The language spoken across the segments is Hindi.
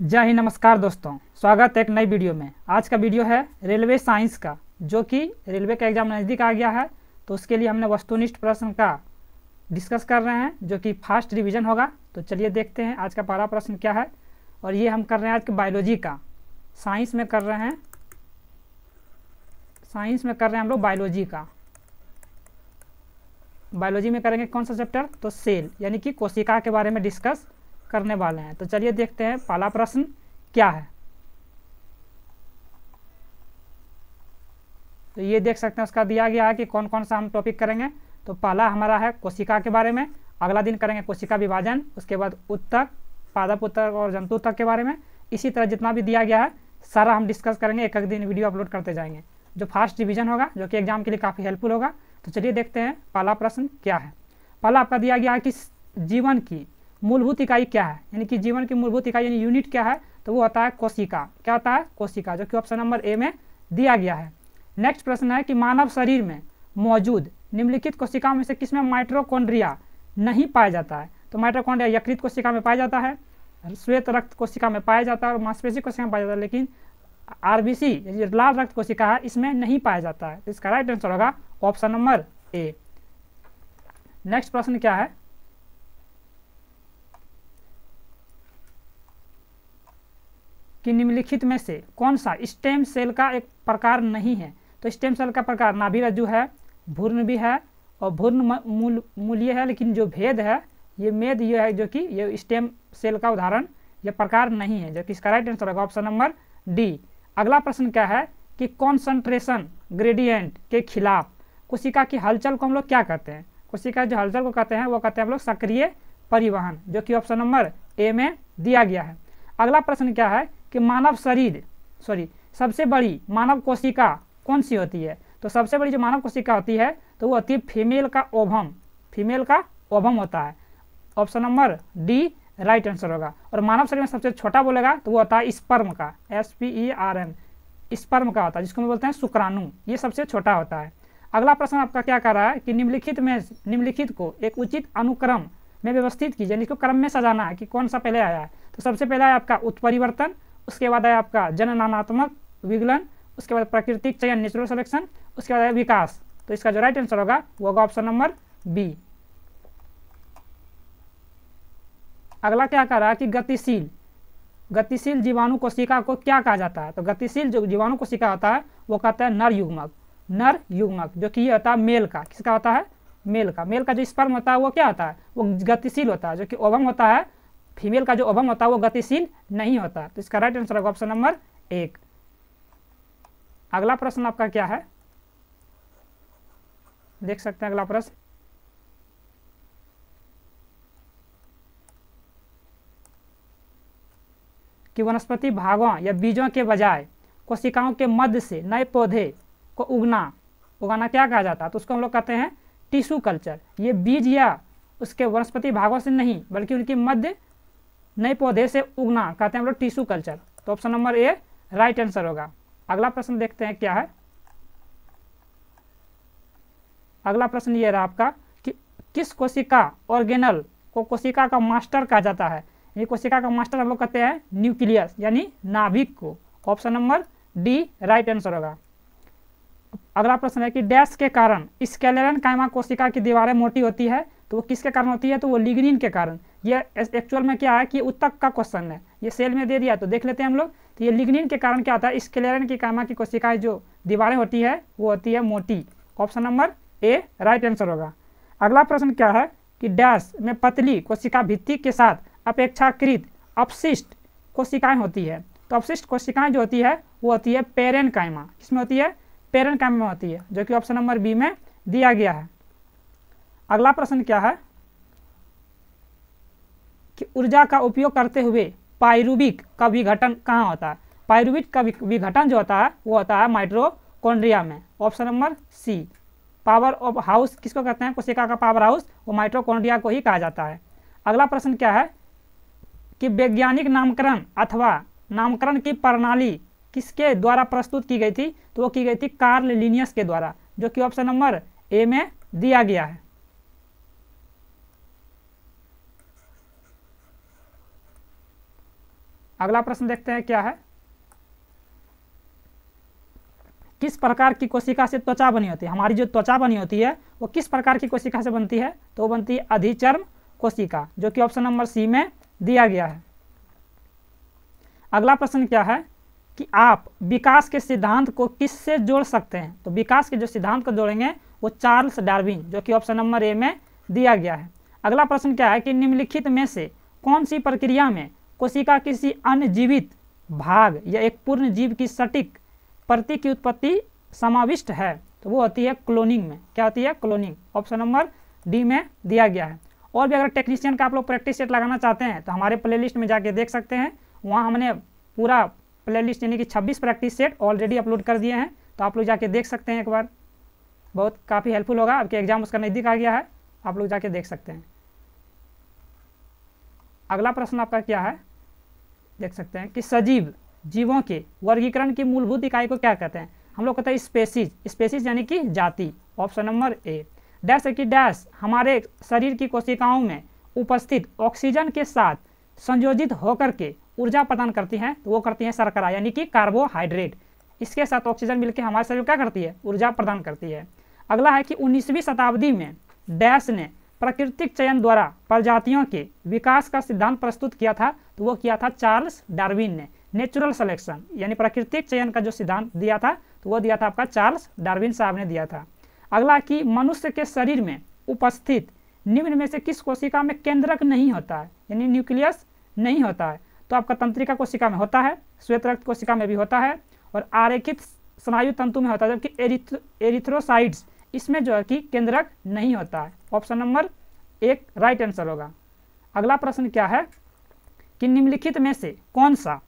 जय हिंद, नमस्कार दोस्तों, स्वागत है एक नई वीडियो में। आज का वीडियो है रेलवे साइंस का, जो कि रेलवे का एग्जाम नज़दीक आ गया है, तो उसके लिए हमने वस्तुनिष्ठ प्रश्न का डिस्कस कर रहे हैं, जो कि फास्ट रिवीजन होगा। तो चलिए देखते हैं आज का पहला प्रश्न क्या है। और ये हम कर रहे हैं आज के बायोलॉजी का, साइंस में कर रहे हैं, हम लोग बायोलॉजी का। बायोलॉजी में करेंगे कौन सा चैप्टर? तो सेल यानी कि कोशिका के बारे में डिस्कस करने वाले हैं। तो चलिए देखते हैं पहला प्रश्न क्या है। तो ये देख सकते हैं उसका दिया गया है कि कौन कौन सा हम टॉपिक करेंगे। तो पहला हमारा है कोशिका के बारे में, अगला दिन करेंगे कोशिका विभाजन, उसके बाद उत्तक, पादप उत्तक और जंतु उत्तक के बारे में। इसी तरह जितना भी दिया गया है सारा हम डिस्कस करेंगे, एक एक दिन वीडियो अपलोड करते जाएंगे, जो फास्ट रिवीजन होगा, जो कि एग्जाम के लिए काफ़ी हेल्पफुल होगा। तो चलिए देखते हैं पहला प्रश्न क्या है। पहला आपका दिया गया है कि जीवन की मूलभूत इकाई क्या है, यानी कि जीवन की मूलभूत इकाई यानी यूनिट क्या है। तो वो होता है कोशिका। क्या होता है? कोशिका, जो कि ऑप्शन नंबर ए में दिया गया है। नेक्स्ट प्रश्न है कि मानव शरीर में मौजूद निम्नलिखित कोशिकाओं में से किसमें माइटोकॉन्ड्रिया नहीं पाया जाता है। तो माइटोकॉन्ड्रिया यकृत कोशिका में पाया जाता है, श्वेत रक्त कोशिका में पाया जाता है और मांसपेशी कोशिका में पाया जाता है, लेकिन आरबीसी यानी लाल रक्त कोशिका है इसमें नहीं पाया जाता है। तो इसका राइट आंसर होगा ऑप्शन नंबर ए। नेक्स्ट प्रश्न क्या है कि निम्नलिखित में से कौन सा स्टेम सेल का एक प्रकार नहीं है। तो स्टेम सेल का प्रकार नाभिरज्जु है, भ्रूण भी है और भ्रूण मूल्य है, लेकिन जो भेद है ये मेद ये है, जो कि ये स्टेम सेल का उदाहरण ये प्रकार नहीं है, जो कि इसका राइट आंसर होगा ऑप्शन नंबर डी। अगला प्रश्न क्या है कि कॉन्सेंट्रेशन ग्रेडियंट के खिलाफ कोशिका की हलचल को हम लोग क्या कहते हैं। कोशिका जो हलचल को कहते हैं वो कहते हैं हम लोग सक्रिय परिवहन, जो कि ऑप्शन नंबर ए में दिया गया है। अगला प्रश्न क्या है कि सबसे बड़ी मानव कोशिका कौन सी होती है। तो सबसे बड़ी जो मानव कोशिका होती है तो वो होती है फीमेल का ओवम होता है। Option number D right answer होगा। और मानव शरीर में सबसे छोटा बोलेगा तो वो होता है स्पर्म का, SPERM, स्पर्म का होता है, जिसको हम बोलते हैं शुक्राणु, ये सबसे छोटा होता है। अगला प्रश्न आपका क्या कर रहा है कि निम्नलिखित को एक उचित अनुक्रम में व्यवस्थित कीजिए, इसको क्रम में सजाना है कि कौन सा पहले आया है। तो सबसे पहले है आपका उत्परिवर्तन, उसके बाद है आपका जननात्मक विगलन, उसके बाद प्राकृतिक चयन नेचुरल सिलेक्शन, उसके बाद है विकास। तो इसका जो राइट आंसर होगा वो होगा ऑप्शन नंबर बी। अगला क्या कह रहा है कि गतिशील जीवाणु कोशिका को क्या कहा जाता है। तो गतिशील जो जीवाणु कोशिका होता है वो कहता है नर युग्मक, जो कि ये होता है मेल का। किसका होता है? मेल का जो स्पर्म होता है वो क्या होता है? वो गतिशील होता है, जो कि ओवम होता है। फीमेल का जो ओवम होता है वो गतिशील नहीं होता। तो इसका राइट आंसर होगा ऑप्शन नंबर 1। अगला प्रश्न आपका क्या है, देख सकते हैं अगला प्रश्न कि वनस्पति भागों या बीजों के बजाय कोशिकाओं के मध्य से नए पौधे को उगाना क्या कहा जाता है। तो उसको हम लोग कहते हैं टिश्यू कल्चर। ये बीज या उसके वनस्पति भागों से नहीं बल्कि उनकी मध्य नए पौधे से उगना कहते हैं हम लोग टिश्यू कल्चर। तो option number A right answer होगा। अगला प्रश्न देखते हैं क्या है। अगला प्रश्न ये रहा आपका कि किस कोशिका ऑर्गेनल को कोशिका का मास्टर कहा जाता है। ये कोशिका का मास्टर हम लोग कहते हैं न्यूक्लियस यानी नाभिक को। Option number D right answer होगा। अगला प्रश्न है कि डैश के कारण स्केलेरन कायमा कोशिका की दीवारें मोटी होती है। तो वो किसके कारण होती है? तो वो लिग्निन के कारण। ये एक्चुअल में क्या है कि उत्तक का क्वेश्चन है, ये सेल में दे दिया तो देख लेते हैं हम लोग। तो ये लिग्निन के कारण क्या होता है, स्केलेरन की कायमा की कोशिकाएं जो दीवारें होती है वो होती है मोटी। Option number A right answer होगा। अगला प्रश्न क्या है कि डैश में पतली कोशिका भित्ति के साथ अपेक्षाकृत अपशिष्ट कोशिकाएं होती है। तो अपशिष्ट कोशिकाएं जो होती है वो होती है पेरेनकाइमा। किसमें होती है? पेरेनकाइमा में होती है, जो कि ऑप्शन नंबर बी में दिया गया है। अगला प्रश्न क्या है कि ऊर्जा का उपयोग करते हुए पाइरुविक का विघटन कहाँ होता है। पाइरुविक का विघटन जो होता है वो होता है माइटोकॉन्ड्रिया में। Option number C. Power of house किसको कहते हैं? कोशिका का पावर हाउस वो माइटोकॉन्ड्रिया को ही कहा जाता है। अगला प्रश्न क्या है कि वैज्ञानिक नामकरण अथवा नामकरण की प्रणाली किसके द्वारा प्रस्तुत की गई थी। तो वो की गई थी कार्ल लिनियस के द्वारा, जो कि ऑप्शन नंबर ए में दिया गया है। अगला प्रश्न देखते हैं क्या है, किस प्रकार की कोशिका से त्वचा बनी होती है। हमारी जो त्वचा बनी होती है वो किस प्रकार की कोशिका से बनती है, तो वो बनती है अधिचर्म कोशिका, जो कि ऑप्शन नंबर सी में दिया गया है। अगला प्रश्न क्या है कि आप विकास के सिद्धांत को किससे जोड़ सकते हैं, तो विकास के जो सिद्धांत को जोड़ेंगे वो चार्ल्स डार्विन, जो कि ऑप्शन नंबर ए में दिया गया है। अगला प्रश्न क्या है कि निम्नलिखित में से कौन सी प्रक्रिया में कोशिका किसी अन्य जीवित भाग या एक पूर्ण जीव की सटीक प्रति की उत्पत्ति समाविष्ट है, तो वो होती है क्लोनिंग में। क्या होती है, क्लोनिंग। ऑप्शन नंबर डी में दिया गया है। और भी अगर टेक्नीशियन का आप लोग प्रैक्टिस सेट लगाना चाहते हैं तो हमारे प्लेलिस्ट में जाके देख सकते हैं, वहाँ हमने पूरा प्लेलिस्ट यानी कि 26 प्रैक्टिस सेट ऑलरेडी अपलोड कर दिए हैं, तो आप लोग जाके देख सकते हैं एक बार, बहुत काफ़ी हेल्पफुल होगा। आपके एग्जाम उसका नज़दीक आ गया है, आप लोग जाके देख सकते हैं। अगला प्रश्न आपका क्या है, देख सकते हैं कि सजीव जीवों के वर्गीकरण की मूलभूत इकाई को क्या कहते हैं। हम लोग कहते हैं स्पेसीज, स्पेसीज यानी कि जाति। ऑप्शन नंबर ए। डैश है कि डैश हमारे शरीर की कोशिकाओं में उपस्थित ऑक्सीजन के साथ संयोजित होकर के ऊर्जा प्रदान करती हैं, तो वो करती हैं शर्करा यानी कि कार्बोहाइड्रेट। इसके साथ ऑक्सीजन मिलकर हमारे शरीर क्या करती है, ऊर्जा प्रदान करती है। अगला है कि 19वीं शताब्दी में डैश ने प्राकृतिक चयन द्वारा प्रजातियों के विकास का सिद्धांत प्रस्तुत किया था, तो वो किया था चार्ल्स डार्विन ने। नेचुरल सिलेक्शन यानी प्राकृतिक चयन का जो सिद्धांत दिया था, तो वो दिया था आपका चार्ल्स डार्विन साहब ने दिया था। अगला कि मनुष्य के शरीर में उपस्थित निम्न में से किस कोशिका में केंद्रक नहीं होता है, यानी न्यूक्लियस नहीं होता है, तो आपका तंत्रिका कोशिका में होता है, श्वेत रक्त कोशिका में भी होता है, और आरेखित स्नायु तंतु में होता है, जबकि एरिथ्रोसाइट्स इसमें जो है कि केंद्रक नहीं होता है। ऑप्शन नंबर एक राइट आंसर होगा। अगला प्रश्न क्या है कि निम्नलिखित में से कौन सा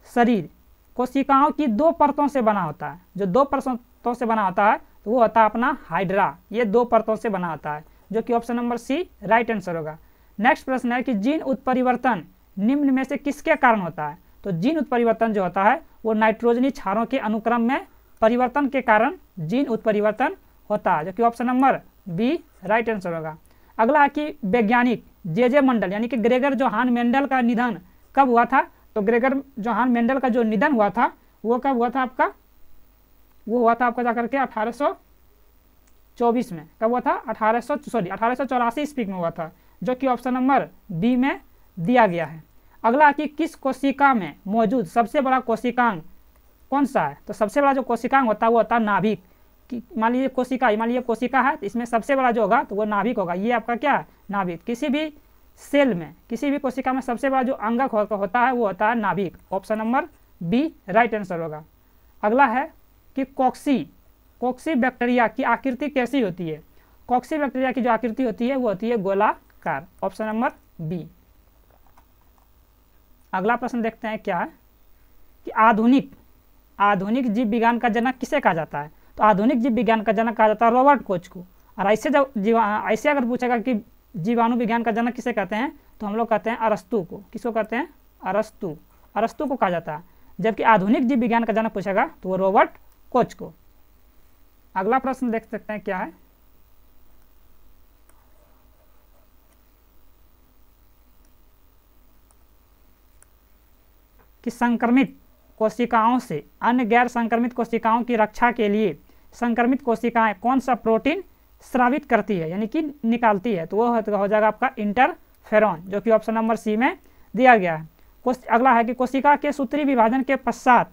शरीर कोशिकाओं की दो परतों से बना होता है। जो दो परतों से बना होता है तो वो होता है अपना हाइड्रा, ये दो परतों से बना होता है, जो कि option number C right answer होगा। नेक्स्ट प्रश्न है कि जीन उत्परिवर्तन निम्न में से किसके कारण होता है, तो जीन उत्परिवर्तन जो होता है वो नाइट्रोजनी क्षारों के अनुक्रम में परिवर्तन के कारण जीन उत्परिवर्तन होता है, जो कि option number B right answer होगा। अगला है कि वैज्ञानिक जे मंडल यानी कि ग्रेगर जोहान मेंडल का निधन कब हुआ था, तो ग्रेगर जोहान मेंडल का जो निधन हुआ था वो कब हुआ था आपका, वो हुआ था आपका जाकर के 1824 में। कब हुआ था, 1884 ईस्वी में हुआ था, जो कि ऑप्शन नंबर बी में दिया गया है। अगला कि किस कोशिका में मौजूद सबसे बड़ा कोशिकांग कौन सा है, तो सबसे बड़ा जो कोशिकांग होता है वो होता है नाभिक। मान लीजिए कोशिका है, तो इसमें सबसे बड़ा जो होगा तो वो नाभिक होगा। ये आपका क्या है, नाभिक। किसी भी सेल में, किसी भी कोशिका में सबसे बड़ा जो अंगक होता है वो होता है नाभिक। Option number B right answer होगा। अगला है कि कॉक्सी बैक्टीरिया की आकृति कैसी होती है। कॉक्सी बैक्टीरिया की जो आकृति होती है वो होती है गोलाकार। Option number B. अगला प्रश्न देखते हैं क्या है कि आधुनिक जीव विज्ञान का जनक किसे कहा जाता है, तो आधुनिक जीव विज्ञान का जनक कहा जाता है रॉबर्ट कोच को। और ऐसे अगर पूछेगा कि जीवाणु विज्ञान का जनक किसे कहते हैं, तो हम लोग कहते हैं अरस्तु को। किसको कहते हैं, अरस्तु को कहा जाता है। जबकि आधुनिक जीव विज्ञान का जनक पूछेगा तो वो रॉबर्ट कोच को। अगला प्रश्न देख सकते हैं क्या है कि संक्रमित कोशिकाओं से अन्य गैर संक्रमित कोशिकाओं की रक्षा के लिए संक्रमित कोशिकाएं कौन सा प्रोटीन स्रावित करती है यानी कि निकालती है, तो वो हो जाएगा आपका इंटरफेरॉन, जो कि ऑप्शन नंबर सी में दिया गया है। अगला है कि कोशिका के सूत्री विभाजन के पश्चात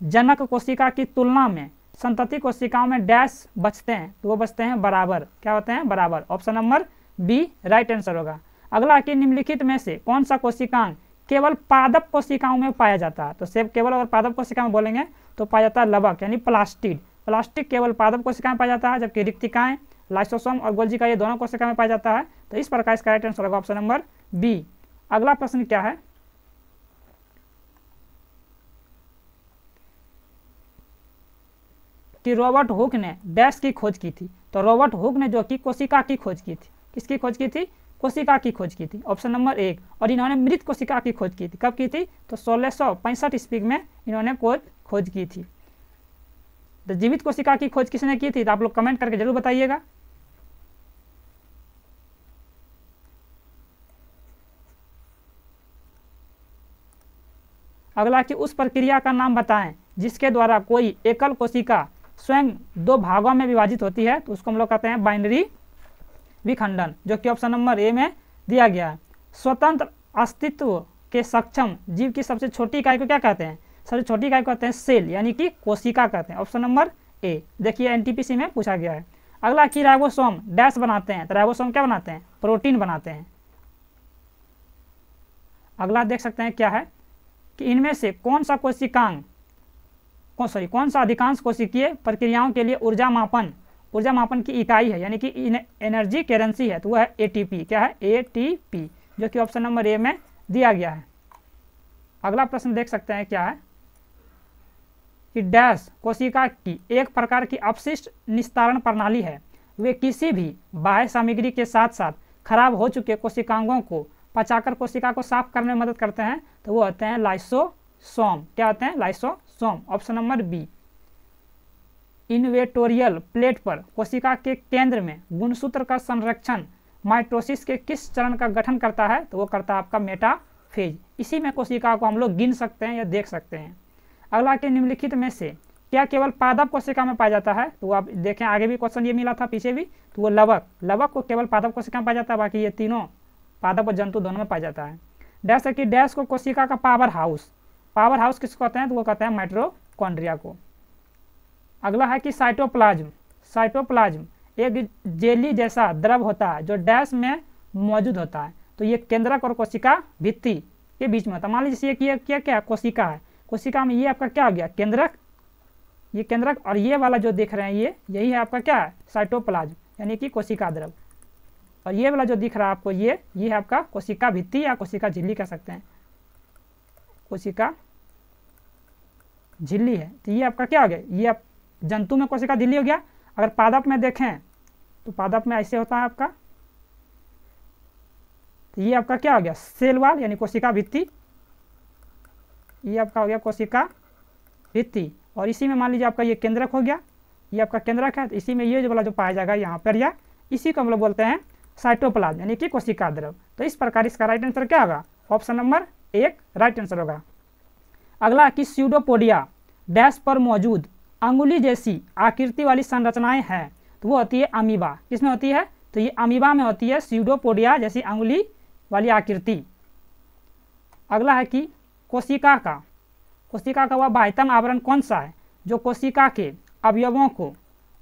जनक कोशिका की तुलना में संतति कोशिकाओं में डैश बचते हैं, तो वो बचते हैं बराबर। क्या होते हैं, बराबर। Option number B right answer होगा। अगला कि निम्नलिखित में से कौन सा कोशिकांग केवल पादप कोशिकाओं में पाया जाता है, तो सेब केवल अगर पादप कोशिका में बोलेंगे तो पाया जाता है लवक यानी प्लास्टिक केवल पादप कोशिका में पाया जाता है, जबकि रिक्तिकाएं लाइसोसोम और गोल्जी का ये दोनों कोशिका में पाया जाता है। तो इस प्रकार इसका राइट आंसर होगा ऑप्शन नंबर बी। अगला प्रश्न क्या है कि रॉबर्ट हुक ने डैश की खोज की थी, तो रॉबर्ट हुक ने जो कि कोशिका की खोज की थी। किसकी खोज की थी, कोशिका की खोज की थी। ऑप्शन नंबर एक। और इन्होंने मृत कोशिका की खोज की थी। कब की थी, तो 1665 ईस्वी में इन्होंने खोज की थी। तो जीवित कोशिका की खोज किसने की थी, तो आप लोग कमेंट करके जरूर बताइएगा। अगला कि उस प्रक्रिया का नाम बताएं जिसके द्वारा कोई एकल कोशिका स्वयं दो भागों में विभाजित होती है, तो उसको हम लोग कहते हैं बाइनरी विखंडन, जो कि ऑप्शन नंबर ए में दिया गया है। स्वतंत्र अस्तित्व के सक्षम जीव की सबसे छोटी इकाई को क्या कहते हैं? सबसे छोटी इकाई को कहते हैं सेल, यानी कि कोशिका कहते हैं। ऑप्शन नंबर ए, देखिए एनटीपीसी में पूछा गया है। अगला कि राइबोसोम डैश बनाते हैं, तो राइबोसोम क्या बनाते हैं? प्रोटीन बनाते हैं। अगला देख सकते हैं क्या है कि इनमें से कौन सा अधिकांश कोशिकीय प्रक्रियाओं के लिए ऊर्जा मापन की इकाई है, यानी कि एनर्जी करेंसी है, तो वह है एटीपी। क्या है? एटीपी, जो कि ऑप्शन नंबर ए में दिया गया है। अगला प्रश्न देख सकते हैं क्या है कि डैश कोशिका की एक प्रकार की अपशिष्ट निस्तारण प्रणाली है। वे किसी भी बाह्य सामग्री के साथ साथ खराब हो चुके कोशिकांगों को पचाकर कोशिका को साफ करने में मदद करते हैं, तो वो होते हैं लाइसोसोम। क्या होते हैं? Lysosome. Option number B. Equatorial plate पर कोशिका के केंद्र में गुणसूत्र का संरक्षण माइटोसिस के किस चरण का गठन करता है? तो वो करता है आपका मेटाफेज। इसी में कोशिका को हम लोग गिन सकते हैं या देख सकते हैं। अगला के निम्नलिखित में से क्या केवल पादप कोशिका में पाया जाता है? तो आप देखें आगे भी क्वेश्चन ये मिला था, पीछे भी, तो वो लवक को केवल पादप कोशिका में पाया जाता है, बाकी ये तीनों पादप और जंतु दोनों में पाया जाता है। डैश है कि डैश को कोशिका का पावर हाउस किसको कहते हैं? तो वो कहते हैं माइटोकॉन्ड्रिया को। अगला है कि साइटोप्लाज्म एक जेली जैसा द्रव होता है जो डैश में मौजूद होता है, तो ये केंद्रक और कोशिका भित्ति के बीच में होता है। मान लीजिए ये क्या कोशिका है, कोशिका में ये आपका क्या हो गया? केंद्रक, ये केंद्रक, और ये वाला जो देख रहे हैं यही है आपका क्या है? साइटोप्लाज्म, यानी कि कोशिका द्रव। और ये वाला जो दिख रहा है आपको ये है आपका कोशिका भित्ति या कोशिका झिल्ली कह सकते हैं, कोशिका झिल्ली है। तो ये आपका क्या हो गया? ये आप जंतु में कोशिका झिल्ली हो गया। अगर पादप में देखें तो पादप में ऐसे होता है आपका, तो ये आपका क्या हो गया? सेल वॉल, यानी कोशिका भित्ति। ये आपका हो गया कोशिका भित्ति, और इसी में मान लीजिए आपका ये केंद्रक हो गया, ये आपका केंद्रक है। तो इसी में ये जो वाला जो पाया जाएगा यहाँ पर, या इसी को हम लोग बोलते हैं साइटोप्लाज्म, यानी कि कोशिका द्रव। तो इस प्रकार इसका राइट आंसर क्या होगा? ऑप्शन नंबर 1 राइट आंसर होगा। अगला कि स्यूडोपोडिया डैश पर मौजूद अंगुली जैसी आकृति वाली संरचनाएं हैं, तो वो होती है अमीबा। किसमें होती है? तो ये अमीबा में होती है स्यूडोपोडिया जैसी अंगुली वाली आकृति। अगला है कि कोशिका का वह बाह्यतम आवरण कौन सा है जो कोशिका के अवयवों को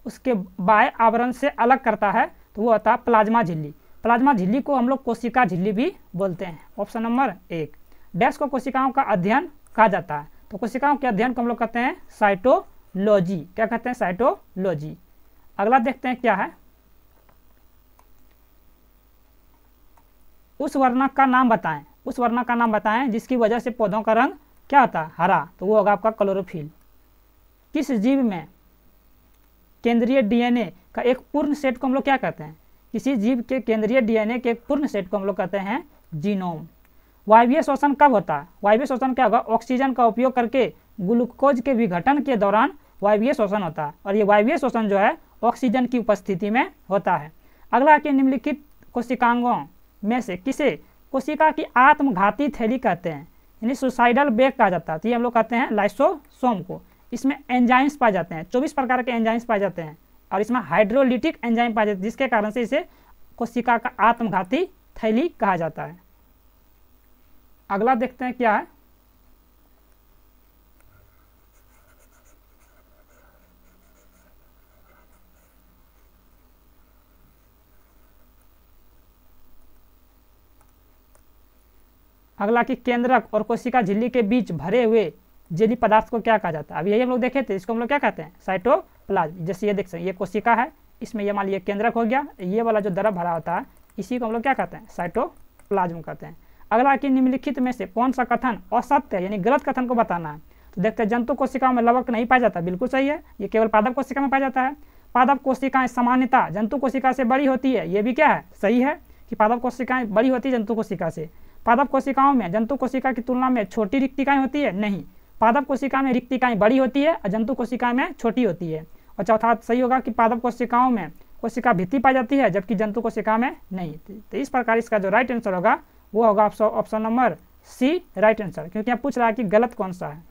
उसके बाह्य आवरण से अलग करता है? तो वो होता है प्लाज्मा झिल्ली। प्लाज्मा झिल्ली को हम लोग कोशिका झिल्ली भी बोलते हैं। Option number 1। डैश को कोशिकाओं का अध्ययन कहा जाता है, तो कोशिकाओं के अध्ययन को हम लोग कहते हैं साइटोलॉजी। क्या कहते हैं? साइटोलॉजी। अगला देखते हैं क्या है, उस वर्णक का नाम बताएं जिसकी वजह से पौधों का रंग क्या होता है? हरा, तो वो होगा आपका क्लोरोफिल। किस जीव में केंद्रीय डीएनए का एक पूर्ण सेट को हम लोग क्या कहते हैं? किसी जीव के केंद्रीय डीएनए के एक पूर्ण सेट को हम लोग कहते हैं जीनोम। वायवीय श्वसन कब होता है? वायवीय श्वसन क्या होगा? ऑक्सीजन का उपयोग करके ग्लूकोज के विघटन के दौरान वायवीय श्वसन होता है, और ये वायवीय श्वसन जो है ऑक्सीजन की उपस्थिति में होता है। अगला कि निम्नलिखित कोशिकांगों में से किसे कोशिका की आत्मघाती थैली कहते हैं, यानी सुसाइडल बैग कहा जाता है? तो ये हम लोग कहते हैं लाइसोसोम को। इसमें एंजाइम्स पाए जाते हैं, 24 प्रकार के एंजाइम्स पाए जाते हैं, और इसमें हाइड्रोलिटिक एंजाइम पाए जाते हैं, जिसके कारण से इसे कोशिका का आत्मघाती थैली कहा जाता है। अगला देखते हैं क्या है, अगला कि केंद्रक और कोशिका झिल्ली के बीच भरे हुए जेली पदार्थ को क्या कहा जाता है? अभी यही हम लोग देखे थे, इसको हम लोग क्या कहते हैं? साइटोप्लाज्म। जैसे ये देख सकते हैं, ये कोशिका है, इसमें ये मान लीजिए केंद्रक हो गया, ये वाला जो द्रव भरा होता है इसी को हम लोग क्या कहते हैं? साइटोप्लाज्म कहते हैं। अगला कि निम्नलिखित में से कौन सा कथन असत्य है, यानी गलत कथन को बताना है? तो देखते हैं, जंतु कोशिकाओं में लवक नहीं पाया जाता, बिल्कुल सही है, ये केवल पादप कोशिका में पाया जाता है। पादप कोशिकाएं सामान्यतः जंतु कोशिका से बड़ी होती है, ये भी क्या है? सही है कि पादप कोशिकाएं बड़ी होती है जंतु कोशिका से। पादप कोशिकाओं में जंतु कोशिका की तुलना में छोटी रिक्तिकाएं होती है? नहीं, पादप कोशिका में रिक्तिकाएं बड़ी होती है और जंतु कोशिका में छोटी होती है। और चौथा सही होगा कि पादप कोशिकाओं में कोशिका भित्ति पाई जाती है, जबकि जंतु कोशिका में नहीं। तो इस प्रकार इसका जो राइट आंसर होगा वो होगा option number C right answer, क्योंकि यहाँ पूछ रहा है कि गलत कौन सा है।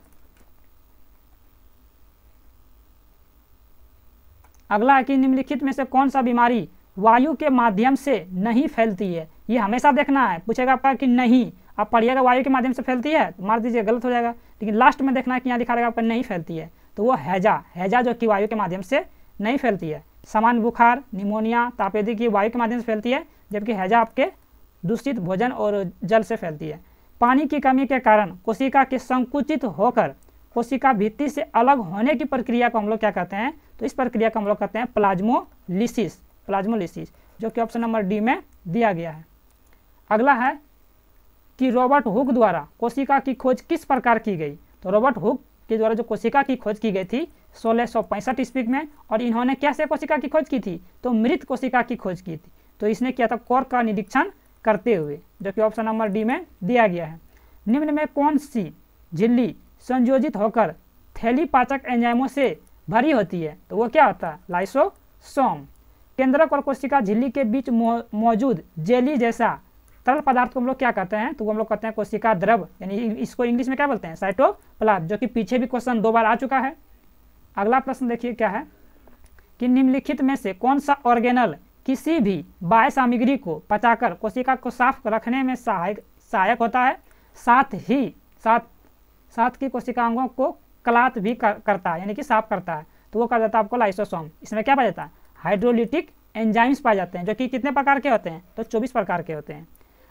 अगला है कि निम्नलिखित में से कौन सा बीमारी वायु के माध्यम से नहीं फैलती है। ये हमेशा देखना है, पूछेगा आपका कि नहीं, आप पढ़िएगा वायु के माध्यम से फैलती है तो मार दीजिए, गलत हो जाएगा। लेकिन लास्ट में देखना है कि यहाँ लिखा रहेगा आपका नहीं फैलती है, तो वो हैजा जो कि वायु के माध्यम से नहीं फैलती है। सामान्य बुखार, निमोनिया, तापेदी की वायु के माध्यम से फैलती है, जबकि हैजा आपके दूषित भोजन और जल से फैलती है। पानी की कमी के कारण कोशिका के संकुचित होकर कोशिका भित्ति से अलग होने की प्रक्रिया को हम लोग क्या कहते हैं, तो इस प्रक्रिया को हम लोग कहते हैं प्लाज्मोलिसिस, जो कि ऑप्शन नंबर डी में दिया गया है। अगला है कि रॉबर्ट हुक द्वारा कोशिका की खोज किस प्रकार की गई। तो रॉबर्ट हुक के द्वारा जो कोशिका की खोज की गई थी 1665 ईस्वी में, और इन्होंने कैसे कोशिका की खोज की थी, तो मृत कोशिका की खोज की थी। तो इसने किया था कोर का निरीक्षण करते हुए, जो कि ऑप्शन नंबर डी में दिया गया है। निम्न में कौन सी झिल्ली संयोजित होकर थैली पाचक एंजाइमों से भरी होती है, तो वो क्या होता है, लाइसोसोम। केंद्रक और कोशिका झिल्ली के बीच मौजूद जेली जैसा तरल पदार्थ को हम लोग क्या कहते हैं, तो हम लोग कहते हैं कोशिका द्रव, यानी इसको इंग्लिश में क्या बोलते हैं, साइटोप्लाज्म, जो कि पीछे भी क्वेश्चन 2 बार आ चुका है। अगला प्रश्न देखिए क्या है कि निम्नलिखित में से कौन सा ऑर्गेनल किसी भी बाह्य सामग्री को पचाकर कोशिका को साफ रखने में सहायक होता है, साथ ही कोशिकांगों को क्लात भी करता है, यानी कि साफ करता है, तो वो कहा जाता है आपको लाइसोसोम। इसमें क्या पाया जाता है, हाइड्रोलिटिक एंजाइम्स पाए जाते हैं, जो कि कितने प्रकार के होते हैं, तो 24 प्रकार के होते हैं।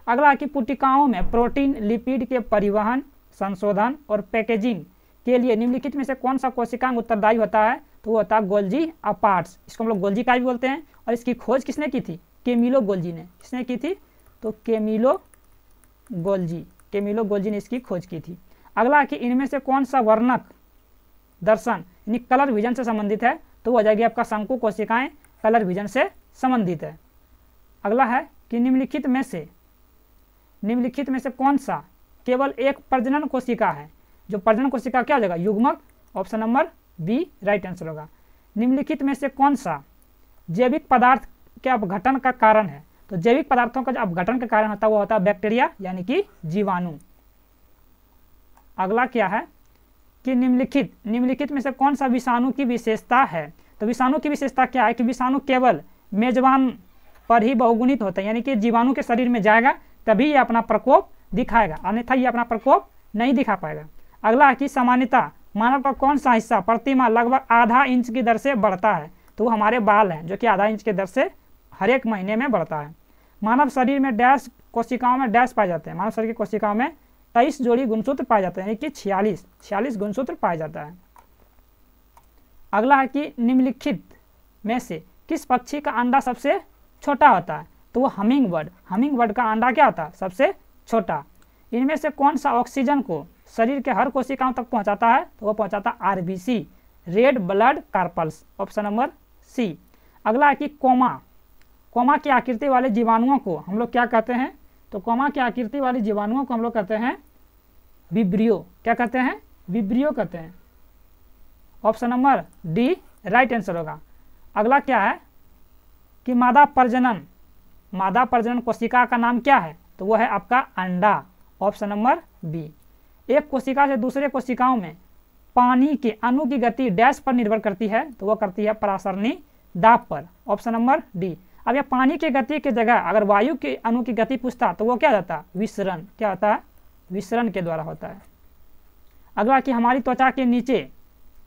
अगला कि पुटिकाओं में प्रोटीन लिपिड के परिवहन, संशोधन और पैकेजिंग के लिए निम्नलिखित में से कौन सा कोशिकांग उत्तरदायी होता है, तो वो होता है गोल्जी अपार्ट्स, इसको हम लोग गोल्जी का भी बोलते हैं। और इसकी खोज किसने की थी, कैमिलो गोल्जी ने। किसने की थी, तो कैमिलो गोल्जी ने इसकी खोज की थी। अगला कि इनमें से कौन सा वर्णक दर्शन यानी कलर विजन से संबंधित है, तो वो हो जाएगी आपका शंकु कोशिकाएं कलर विजन से संबंधित है। अगला है कि निम्नलिखित में से कौन सा केवल एक प्रजनन कोशिका है, जो प्रजनन कोशिका क्या हो जाएगा, युग्मक, option number B right answer होगा। निम्नलिखित में से कौन सा जैविक पदार्थ के अपघटन का कारण है, तो जैविक पदार्थों का जो अपघटन का कारण होता है वो होता है बैक्टीरिया, यानी कि जीवाणु। अगला क्या है कि निम्नलिखित में से कौन सा विषाणु की विशेषता है, तो विषाणु की विशेषता क्या है कि विषाणु केवल मेजबान पर ही बहुगुणित होता है, यानी कि जीवाणु के शरीर में जाएगा तभी ये अपना प्रकोप दिखाएगा, अन्यथा ये अपना प्रकोप नहीं दिखा पाएगा। अगला है कि सामान्यतः मानव का कौन सा हिस्सा प्रतिमाह लगभग आधा इंच की दर से बढ़ता है, तो वो हमारे बाल हैं, जो कि आधा इंच की दर से हर एक महीने में बढ़ता है। मानव शरीर में डैश कोशिकाओं में डैश पाए जाते हैं, मानव शरीर की कोशिकाओं में 23 जोड़ी गुणसूत्र पाए जाते हैं, यानी कि 46 गुणसूत्र पाया जाता है। अगला है कि निम्नलिखित में से किस पक्षी का अंडा सबसे छोटा होता है, तो वो हमिंग बर्ड का अंडा क्या होता है, सबसे छोटा। इनमें से कौन सा ऑक्सीजन को शरीर के हर कोशिकाओं तक पहुंचाता है, तो वो पहुंचाता है RBC, red blood corpuscles, option number C. अगला है कि कोमा की आकृति वाले जीवाणुओं को हम लोग क्या कहते हैं, तो कोमा की आकृति वाली जीवाणुओं को हम लोग कहते हैं विब्रियो। क्या कहते हैं, विब्रियो कहते हैं, option number D right answer होगा। अगला क्या है कि मादा प्रजनन कोशिका का नाम क्या है, तो वो है आपका अंडा, ऑप्शन नंबर बी। एक कोशिका से दूसरे कोशिकाओं में पानी के अणु की गति डैश पर निर्भर करती है, तो वो करती है परासरणी दाब पर, ऑप्शन नंबर डी। अब यह पानी की गति की जगह अगर वायु के अणु की गति पूछता तो वो क्या होता, विसरण। क्या होता है, विसरण के द्वारा होता है। अगला कि हमारी त्वचा के नीचे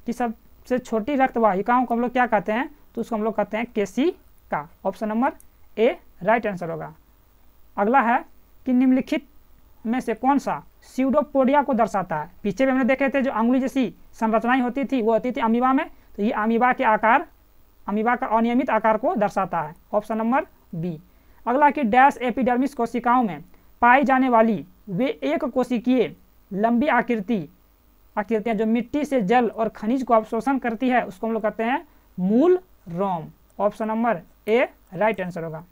की सबसे छोटी रक्त वाहिकाओं को हम लोग क्या कहते हैं, तो उसको हम लोग कहते हैं केशिका, option number A right answer होगा। अगला है कि निम्नलिखित में से कौन सा स्यूडोपोडिया को दर्शाता है। पीछे भी हमने देखे थे जो अंगुली जैसी संरचनाएं होती थी वो होती थी अमीबा में, तो ये अमीबा का अनियमित आकार को दर्शाता है, ऑप्शन नंबर बी। अगला कि डैश एपिडर्मिस कोशिकाओं में पाई जाने वाली वे एक कोशिकीय लंबी आकृतियां जो मिट्टी से जल और खनिज को अवशोषण करती है उसको हम लोग कहते हैं मूल रोम, option number A right answer होगा।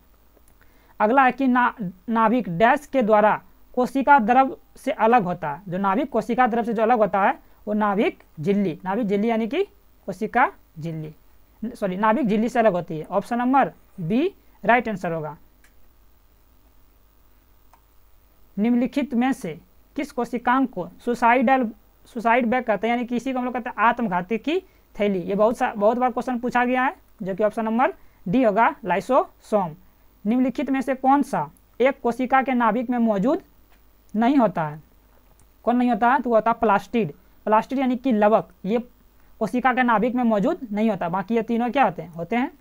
अगला है कि नाभिक डैश के द्वारा कोशिका द्रव से अलग होता है। जो नाभिक कोशिका द्रव से जो अलग होता है वो नाभिक झिल्ली यानी कि कोशिका झिल्ली, सॉरी नाभिक झिल्ली से अलग होती है, option number B right answer होगा। निम्नलिखित में से किस कोशिकांग को सुसाइड बैग कहते हैं, यानी कि इसी को हम लोग कहते हैं आत्मघाती की थैली। ये बहुत बार क्वेश्चन पूछा गया है, जो कि ऑप्शन नंबर डी होगा, लाइसोसोम। निम्नलिखित में से कौन सा एक कोशिका के नाभिक में मौजूद नहीं होता है? कौन नहीं होता है? तो वो होता है प्लास्टिड। प्लास्टिड यानी कि लवक, ये कोशिका के नाभिक में मौजूद नहीं होता। बाकी ये तीनों क्या होते हैं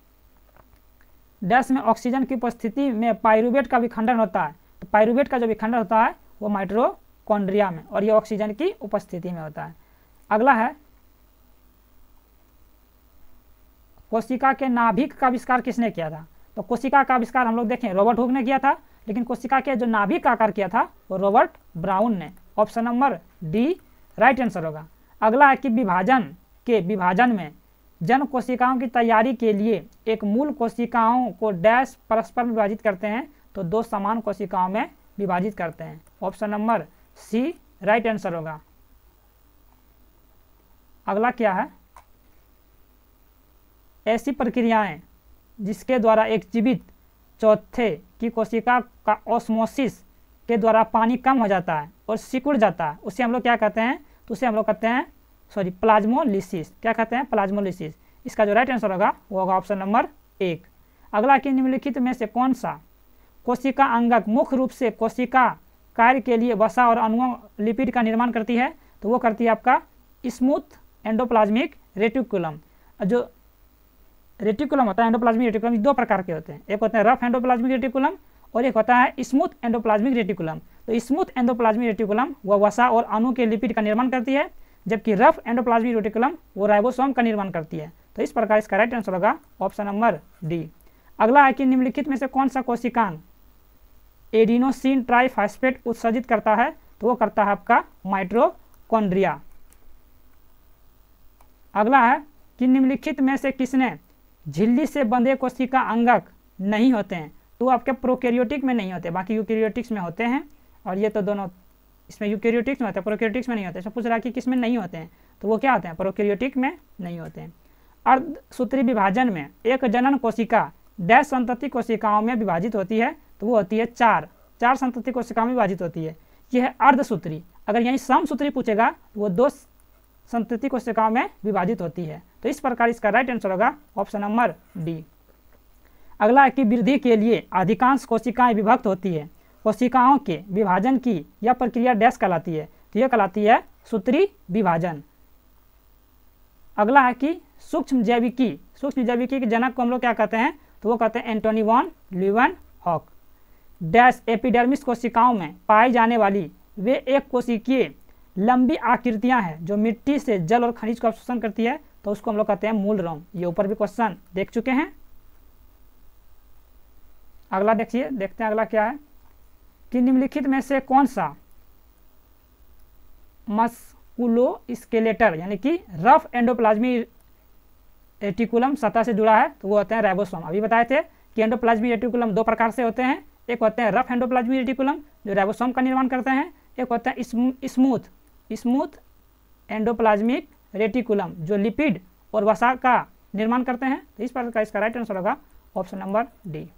डैश में ऑक्सीजन की उपस्थिति में पाइरूवेट का विखंडन होता है। तो पाइरूवेट का जो विखंडन होता है वो माइटोकॉन्ड्रिया में, और ये ऑक्सीजन की उपस्थिति में होता है। अगला है, कोशिका के नाभिक का आविष्कार किसने किया था? तो कोशिका का आविष्कार हम लोग देखें रॉबर्ट हुक ने किया था, लेकिन कोशिका के जो नाभिक का आकार किया था वो रॉबर्ट ब्राउन ने। Option number D right answer होगा। अगला है कि विभाजन में जन कोशिकाओं की तैयारी के लिए एक मूल कोशिकाओं को डैश परस्पर विभाजित करते हैं, तो दो समान कोशिकाओं में विभाजित करते हैं। Option number C right answer होगा। अगला क्या है, ऐसी प्रक्रियाएं जिसके द्वारा एक जीवित चौथे की कोशिका का ऑस्मोसिस के द्वारा पानी कम हो जाता है और सिकुड़ जाता है, उसे हम लोग क्या कहते हैं? तो उसे हम लोग कहते हैं प्लाज्मोलिसिस। क्या कहते हैं? प्लाज्मोलिसिस। इसका जो राइट आंसर होगा वो होगा ऑप्शन नंबर 1। अगला कि निम्नलिखित में से कौन सा कोशिका अंगक मुख्य रूप से कोशिका कार्य के लिए वसा और अणुओं लिपिड का निर्माण करती है? तो वो करती है आपका स्मूथ एंडोप्लाज्मिक रेटिकुलम। जो रेटिकुलम होता है, एंडोप्लाज्मिक रेटिकुलम, दो प्रकार के होते हैं, एक होता है रफ एंडोप्लाज्मिक रेटिकुलम और एक होता है स्मूथ एंडोप्लाज्मिक रेटिकुलम। तो स्मूथ एंडोप्लाज्मिक रेटिकुलम वह वसा और अणु के लिपिड का निर्माण करती है, जबकि रफ एंडोप्लाज्मिक रेटिकुलम वो राइबोसोम का निर्माण करती है। तो इस प्रकार इसका राइट आंसर होगा ऑप्शन नंबर डी। अगला है कि निम्नलिखित में से कौन सा कोशिकांग एडिनोसिन ट्राइफॉस्फेट उत्सर्जित करता है? तो वो करता है आपका माइटोकॉन्ड्रिया। अगला है कि निम्नलिखित में से किसने झिल्ली से बंधे कोशिका अंगक नहीं होते हैं? तो आपके प्रोकैरियोटिक में नहीं होते, बाकी यूकैरियोटिक्स में होते हैं। और ये तो दोनों इसमें यूकैरियोटिक्स में होते हैं, प्रोकैरियोटिक्स में नहीं होते। इसमें पूछ रहा है कि किस में नहीं होते हैं, तो वो क्या होते हैं? प्रोकैरियोटिक में नहीं होते हैं। अर्धसूत्री विभाजन में एक जनन कोशिका डैश संतति कोशिकाओं में विभाजित होती है? तो वो होती है चार संतति कोशिकाओं में विभाजित होती है। यह है अर्धसूत्री। अगर यहीं समसूत्री पूछेगा तो वो दो संतति कोशिकाओं में विभाजित होती है। तो इस प्रकार इसका राइट आंसर होगा ऑप्शन नंबर डी। अगला है कि वृद्धि के लिए अधिकांश कोशिकाएं विभक्त होती है। कोशिकाओं के विभाजन की यह प्रक्रिया डैश कहलाती है? तो यह कहलाती है सूत्री विभाजन। अगला है कि सूक्ष्म जैविकी के जनक को हम लोग क्या कहते हैं? तो वो कहते हैं एंटोनी वॉन लीeuwenhoek। डैश एपिडर्मिस कोशिकाओं में पाई जाने वाली वे एक कोशिकीय लंबी आकृतियां हैं जो मिट्टी से जल और खनिज को अवशोषण करती है, तो उसको हम लोग कहते हैं मूल रोम। ये ऊपर भी क्वेश्चन देख चुके हैं। अगला देखते हैं अगला क्या है कि निम्नलिखित में से कौन सा मस्कुलोस्केलेटल यानी कि रफ एंडोप्लाज्मिक रेटिकुलम सतह से जुड़ा है? तो वो होते हैं राइबोसोम। अभी बताए थे कि एंडोप्लाज्मिक रेटिकुलम दो प्रकार से होते हैं, एक होते हैं रफ एंडोप्लाज्मिक रेटिकुलम जो राइबोसोम का निर्माण करते हैं, एक होता है स्मूथ एंडोप्लाज्मिक रेटिकुलम जो लिपिड और वसा का निर्माण करते हैं। तो इस प्रकार इसका राइट आंसर होगा ऑप्शन नंबर डी।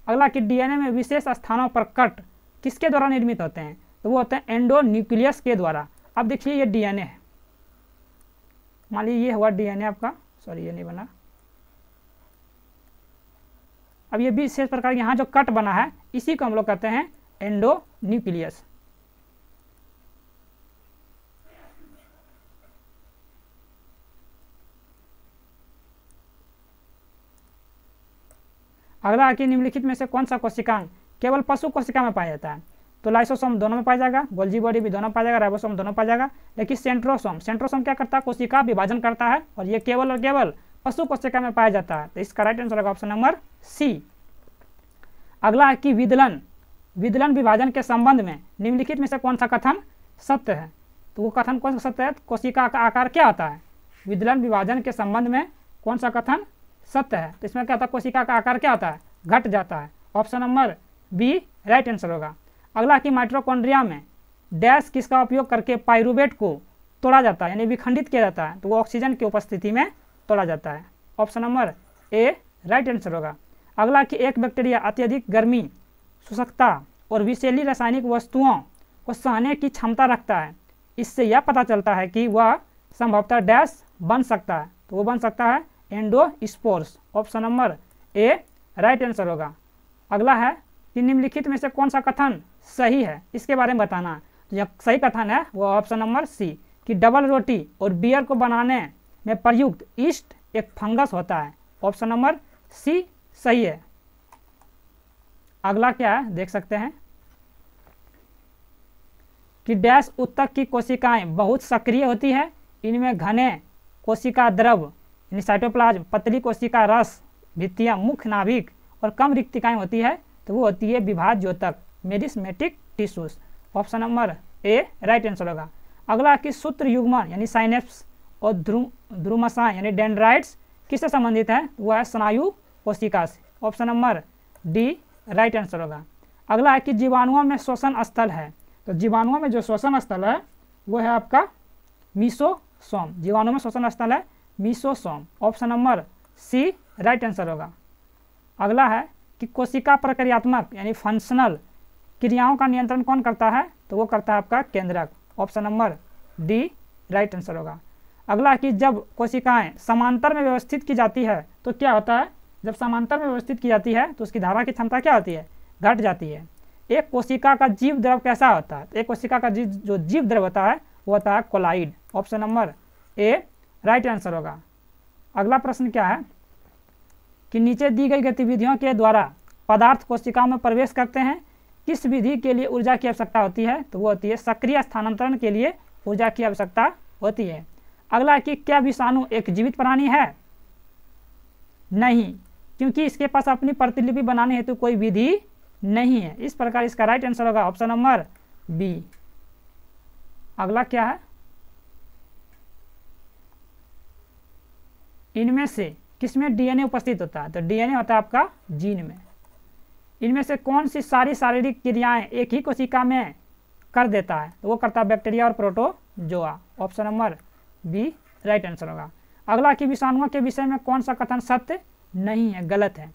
अगला कि डीएनए में विशेष स्थानों पर कट किसके द्वारा निर्मित होते हैं? तो वो होते हैं एंडोन्यूक्लियस के द्वारा। अब देखिए ये डीएनए है, मान लीजिए ये हुआ डीएनए आपका, सॉरी ये नहीं बना। अब ये विशेष प्रकार यहाँ जो कट बना है इसी को हम लोग कहते हैं एंडोन्यूक्लियस। अगला है कि निम्नलिखित में से कौन सा कोशिकांग केवल पशु कोशिका में पाया जाता है? तो लाइसोसोम दोनों में पाया जाएगा, गोल्जी बॉडी भी दोनों पाया जाएगा, राइबोसोम दोनों पाया जाएगा, लेकिन सेंट्रोसोम क्या करता है? कोशिका विभाजन करता है, और ये केवल और केवल पशु कोशिका में पाया जाता है। तो इसका राइट आंसर होगा ऑप्शन नंबर सी। अगला है कि विदलन विभाजन के संबंध में निम्नलिखित में से कौन सा कथन सत्य है? तो वो कथन कौन सा सत्य है? कोशिका का आकार क्या होता है? विदलन विभाजन के संबंध में कौन सा कथन सत्य है? तो इसमें क्या होता है? कोशिका का आकार क्या होता है? घट जाता है। Option number B right answer होगा। अगला कि माइटोकॉन्ड्रिया में डैश किसका उपयोग करके पाइरूवेट को तोड़ा जाता है यानी विखंडित किया जाता है? तो वो ऑक्सीजन की उपस्थिति में तोड़ा जाता है। Option number A right answer होगा। अगला कि एक बैक्टीरिया अत्यधिक गर्मी, शुष्कता और विषैली रासायनिक वस्तुओं को सहने की क्षमता रखता है। इससे यह पता चलता है कि वह संभवतः डैश बन सकता है, तो वो बन सकता है endospores. Option number A right answer होगा। अगला है कि निम्नलिखित में से कौन सा कथन सही है, इसके बारे में बताना। तो यह सही कथन है वो ऑप्शन नंबर सी कि डबल रोटी और बियर को बनाने में प्रयुक्त ईस्ट एक फंगस होता है। ऑप्शन नंबर सी सही है। अगला क्या है देख सकते हैं कि डैश उत्तक की कोशिकाएं बहुत सक्रिय होती है। इनमें घने कोशिका द्रव यानी साइटोप्लाज्म, पतली कोशिका रस, भित्तियां, मुख्य नाभिक और कम रिक्तिकाएं होती है, तो वो होती है विभाज्योतक meristematic tissues. Option number A right answer होगा। अगला कि सूत्र युग्मन यानी साइनेप्स और ध्रुमसाएं यानी डेंड्राइट्स किससे संबंधित है, वह है स्नायु कोशिका से। Option number D right answer होगा। अगला है कि जीवाणुओं में श्वसन स्थल है, तो जीवाणुओं में जो श्वसन स्थल है वो है आपका मीसोसोम। जीवाणुओं में श्वसन स्थल है mesosome. Option number C right answer होगा। अगला है कि कोशिका प्रक्रियात्मक यानी फंक्शनल क्रियाओं का नियंत्रण कौन करता है, तो वो करता है आपका केंद्रक। Option number D right answer होगा। अगला कि जब कोशिकाएं समांतर में व्यवस्थित की जाती है तो क्या होता है, जब समांतर में व्यवस्थित की जाती है तो उसकी धारा की क्षमता क्या होती है, घट जाती है। एक कोशिका का जीव द्रव कैसा होता है, एक कोशिका का जो जीव द्रव होता है वो होता है colloid. Option number A right answer होगा। अगला प्रश्न क्या है कि नीचे दी गई गतिविधियों के द्वारा पदार्थ कोशिकाओं में प्रवेश करते हैं, किस विधि के लिए ऊर्जा की आवश्यकता होती है, तो वो होती है सक्रिय स्थानांतरण के लिए ऊर्जा की आवश्यकता होती है। अगला कि क्या विषाणु एक जीवित प्राणी है, नहीं, क्योंकि इसके पास अपनी प्रतिलिपि बनाने हेतु कोई विधि नहीं है। इस प्रकार इसका राइट आंसर होगा ऑप्शन नंबर बी। अगला क्या है, इनमें से किसमें डीएनए उपस्थित होता है, तो डीएनए होता है आपका जीन में। इनमें से कौन सी सारी शारीरिक क्रियाएं एक ही कोशिका में कर देता है, तो वो करता है बैक्टीरिया और protozoa. Option number B right answer होगा। अगला कि विषाणुओं के विषय में कौन सा कथन सत्य नहीं है, गलत है।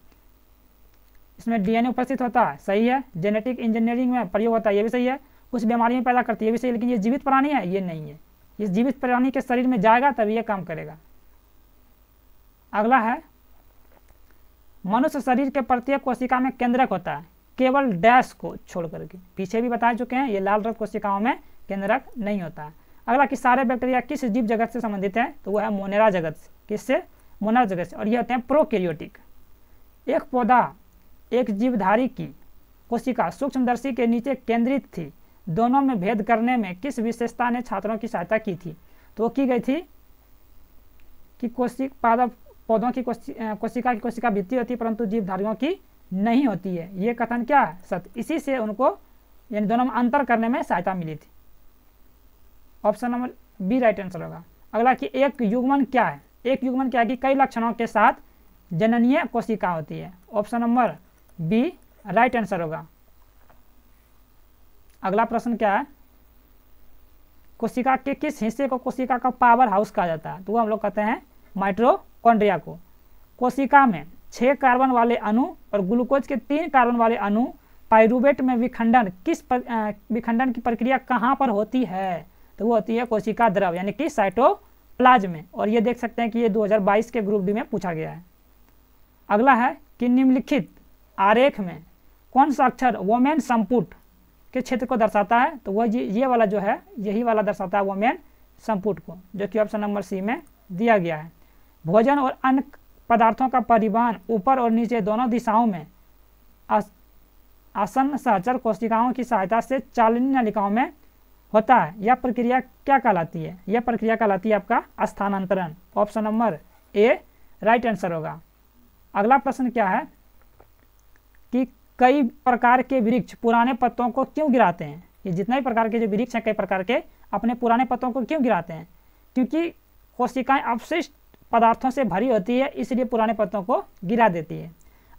इसमें डीएनए उपस्थित होता है, सही है। जेनेटिक इंजीनियरिंग में प्रयोग होता है, ये भी सही है। कुछ बीमारियां पैदा करती है, ये भी सही है। लेकिन ये जीवित प्राणी है, ये नहीं है। इस जीवित प्राणी के शरीर में जाएगा तब ये काम करेगा। अगला है मनुष्य शरीर के प्रत्येक कोशिका में केंद्रक होता है, केवल डैश को छोड़ करके। पीछे भी बता चुके हैं, ये लाल रक्त कोशिकाओं में केंद्रक नहीं होता है। अगला कि सारे बैक्टीरिया किस जीव जगत से संबंधित है, तो वह है मोनेरा जगत से। किससे, मोनेरा जगत से। और ये होते हैं प्रोकैरियोटिक। एक पौधा एक जीवधारी की कोशिका सूक्ष्मदर्शी के नीचे केंद्रित थी, दोनों में भेद करने में किस विशेषता ने छात्रों की सहायता की थी, तो वो की गई थी कि पौधों की कोशिका की कोशिका भित्ति होती है परंतु जीवधारियों की नहीं होती है। ये कथन क्या है, सत्य। इसी से उनको यानी दोनों में अंतर करने में सहायता मिली थी। Option number B right answer होगा। अगला कि एक युग्मन क्या है, एक युग्मन क्या है कि कई लक्षणों के साथ जननीय कोशिका होती है। Option number B right answer होगा। अगला प्रश्न क्या है, कोशिका के किस हिस्से को कोशिका का पावर हाउस कहा जाता है, तो वो हम लोग कहते हैं माइटोकॉन्ड्रिया को। कोशिका में 6 कार्बन वाले अणु और ग्लूकोज के 3 कार्बन वाले अणु पाइरूवेट में विखंडन की प्रक्रिया कहाँ पर होती है, तो वो होती है कोशिका द्रव यानी कि साइटोप्लाज्म में। और ये देख सकते हैं कि ये 2022 के ग्रुप डी में पूछा गया है। अगला है कि निम्नलिखित आरेख में कौन सा अक्षर वोमेन संपुट के क्षेत्र को दर्शाता है, तो वह ये वाला जो है यही वाला दर्शाता है वोमेन संपुट को, जो कि ऑप्शन नंबर सी में दिया गया है। भोजन और अन्य पदार्थों का परिवहन ऊपर और नीचे दोनों दिशाओं में आसन्न सहचर कोशिकाओं की सहायता से चालनी नलिकाओं में होता है। यह प्रक्रिया क्या कहलाती है, यह प्रक्रिया कहलाती है आपका स्थानांतरण। Option number A right answer होगा। अगला प्रश्न क्या है कि कई प्रकार के वृक्ष पुराने पत्तों को क्यों गिराते हैं। ये जितने भी प्रकार के जो वृक्ष हैं कई प्रकार के अपने पुराने पत्तों को क्यों गिराते हैं, क्योंकि कोशिकाएं अपशिष्ट पदार्थों से भरी होती है, इसलिए पुराने पत्तों को गिरा देती है।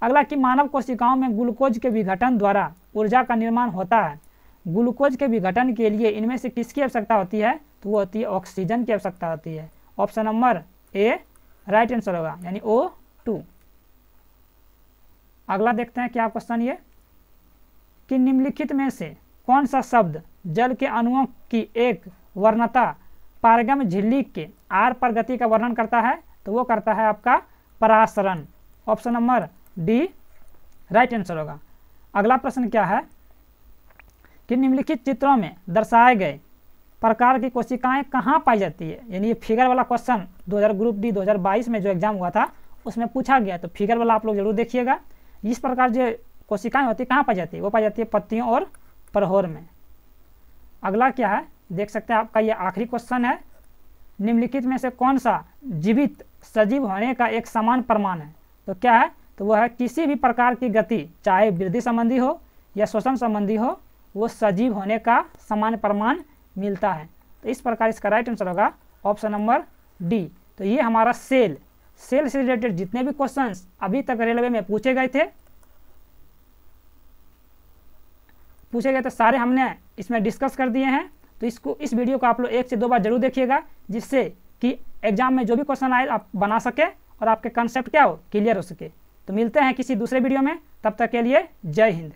अगला कि मानव कोशिकाओं में ग्लूकोज के विघटन द्वारा ऊर्जा का निर्माण होता है। ग्लूकोज के विघटन के लिए इनमें से किसकी आवश्यकता होती है, तो वो होती है ऑक्सीजन की आवश्यकता होती है। Option number A right answer होगा यानी O2। अगला देखते हैं क्या क्वेश्चन ये कि निम्नलिखित में से कौन सा शब्द जल के अणुओं की एक वर्णता पारगम्य झिल्ली के आर पर गति का वर्णन करता है? तो वो करता है आपका परासरण। Option number D right answer होगा। अगला प्रश्न क्या है कि निम्नलिखित चित्रों में दर्शाए गए प्रकार की कोशिकाएं कहाँ पाई जाती है? यानी ये फिगर वाला क्वेश्चन 2000 ग्रुप डी 2022 में जो एग्जाम हुआ था उसमें पूछा गया, तो फिगर वाला आप लोग जरूर देखिएगा। इस प्रकार जो कोशिकाएं होती है कहाँ पाई जाती है? वो पाई जाती है पत्तियों और परहोर में। अगला क्या है देख सकते हैं, आपका ये आखिरी क्वेश्चन है, निम्नलिखित में से कौन सा जीवित सजीव होने का एक समान प्रमाण है? तो क्या है? तो वह है किसी भी प्रकार की गति, चाहे वृद्धि संबंधी हो या श्वसन संबंधी हो, वो सजीव होने का समान प्रमाण मिलता है। तो इस प्रकार इसका राइट आंसर होगा ऑप्शन नंबर डी। तो ये हमारा सेल से रिलेटेड जितने भी क्वेश्चंस अभी तक रेलवे में पूछे गए थे सारे हमने इसमें डिस्कस कर दिए हैं। तो इस वीडियो को आप लोग 1 से 2 बार जरूर देखिएगा, जिससे कि एग्जाम में जो भी क्वेश्चन आए आप बना सके और आपके कंसेप्ट क्या हो क्लियर हो सके। तो मिलते हैं किसी दूसरे वीडियो में, तब तक के लिए जय हिंद।